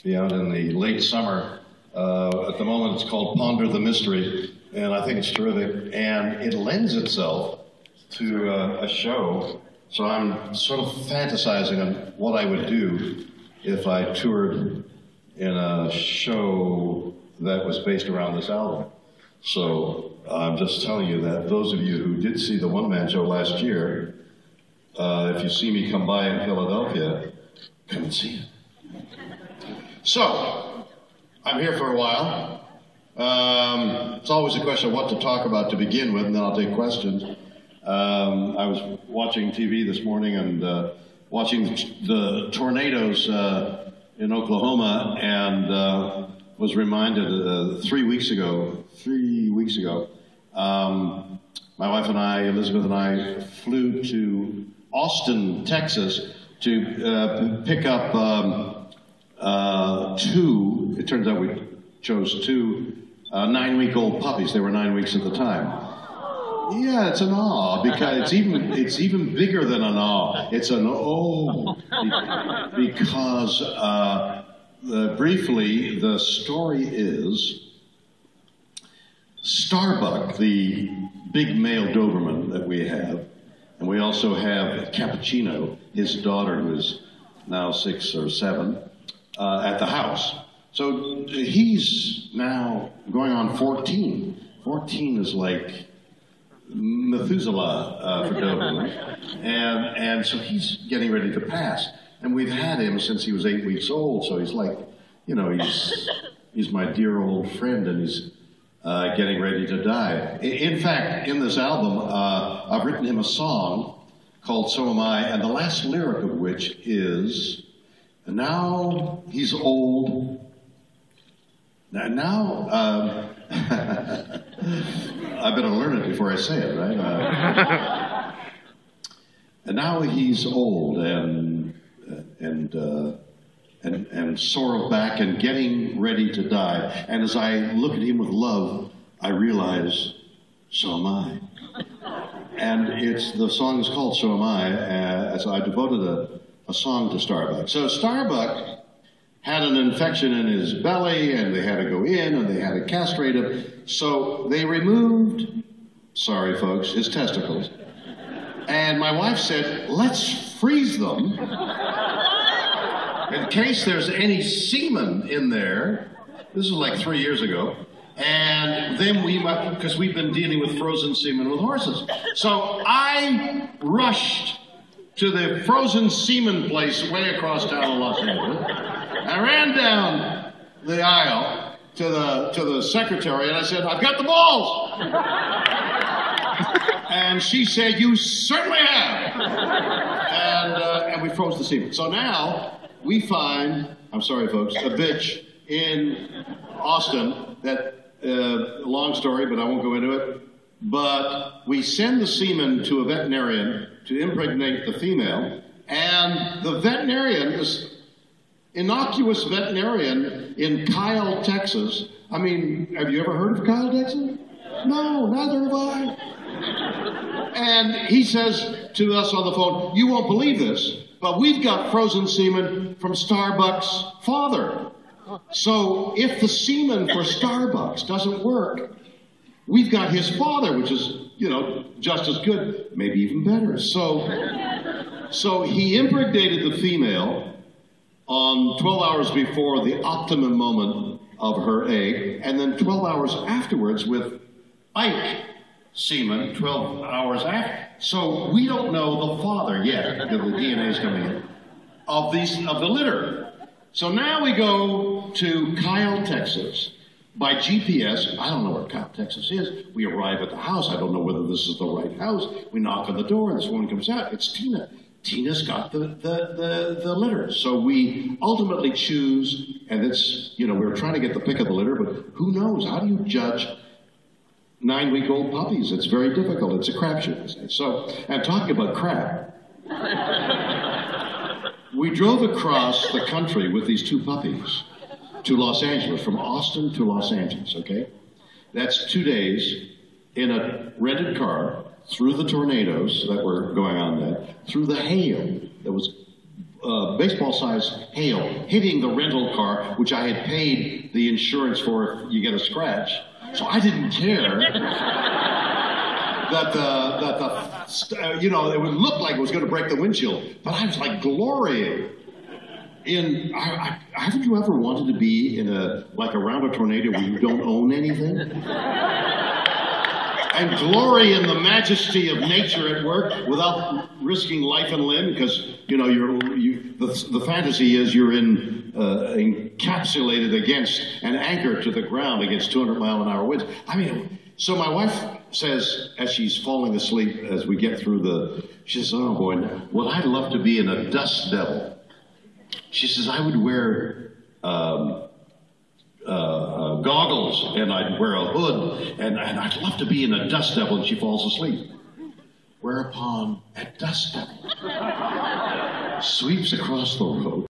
be out in the late summer. At the moment, it's called Ponder the Mystery, and I think it's terrific. And it lends itself to a show. So I'm sort of fantasizing on what I would do if I toured in a show that was based around this album. So I'm just telling you that those of you who did see the one-man show last year, if you see me come by in Philadelphia, come and see it. So, I'm here for a while. It's always a question of what to talk about to begin with, and then I'll take questions. I was watching TV this morning and watching the tornadoes in Oklahoma, and was reminded 3 weeks ago, my wife and I, Elizabeth and I, flew to Austin, Texas to pick up two, it turns out we chose two 9-week-old puppies. They were 9 weeks at the time. Yeah, it's an awe, because it's even bigger than an awe. It's an oh, because briefly, the story is Starbuck, the big male Doberman that we have, and we also have Cappuccino, his daughter, who is now 6 or 7, at the house. So he's now going on 14. 14 is like Methuselah for Doberman, and so he's getting ready to pass. And we've had him since he was 8 weeks old, so he's like, you know, he's my dear old friend, and he's getting ready to die. In fact, in this album, I've written him a song called So Am I, and the last lyric of which is, now he's old. Now I better learn it before I say it, right? And now he's old and sore of back and getting ready to die. And as I look at him with love, I realize, so am I. And the song is called So Am I, so I devoted a song to Starbuck. So Starbuck had an infection in his belly, and they had to go in, and they had to castrate him. So they removed, sorry folks, his testicles. And my wife said, let's freeze them in case there's any semen in there. This is like 3 years ago. And then because we've been dealing with frozen semen with horses. So I rushed to the frozen semen place way across town in Los Angeles. I ran down the aisle to the secretary, and I said, I've got the balls. And she said, you certainly have. And we froze the semen. So now we find, I'm sorry folks, a bitch in Austin that, long story, but I won't go into it, but we send the semen to a veterinarian to impregnate the female, and the veterinarian, this innocuous veterinarian in Kyle, Texas. I mean, have you ever heard of Kyle, Texas? No, neither have I. And he says to us on the phone, you won't believe this, but we've got frozen semen from Starbuck's father. So if the semen for Starbucks doesn't work, we've got his father, which is, you know, just as good, maybe even better. So he impregnated the female on 12 hours before the optimum moment of her egg, and then 12 hours afterwards with Ike semen, 12 hours after. So we don't know the father yet, the DNA is coming in, of the litter. So now we go to Kyle, Texas, by GPS. I don't know where Kyle, Texas is. We arrive at the house. I don't know whether this is the right house. We knock on the door, and this woman comes out. It's Tina. Tina's got the litter. So we ultimately choose, and it's, you know, we're trying to get the pick of the litter, but who knows? How do you judge 9-week-old puppies? It's very difficult. It's a crapshoot. So, and talking about crap, we drove across the country with these 2 puppies to Los Angeles, from Austin to Los Angeles, okay? That's 2 days in a rented car, through the tornadoes that were going on then, through the hail that was baseball-sized hail hitting the rental car, which I had paid the insurance for if you get a scratch. So I didn't care that you know, it would look like it was going to break the windshield, but I was like glorying in. Haven't you ever wanted to be in around a tornado where you don't own anything? And glory in the majesty of nature at work without risking life and limb, because you know the fantasy is you're encapsulated against and anchored to the ground against 200-mile-an-hour winds. I mean, so my wife says as she's falling asleep, as we get through she says, "Oh boy, well, I'd love to be in a dust devil." She says, "I would wear goggles, and I'd wear a hood, and I'd love to be in a dust devil," and she falls asleep. Whereupon a dust devil sweeps across the road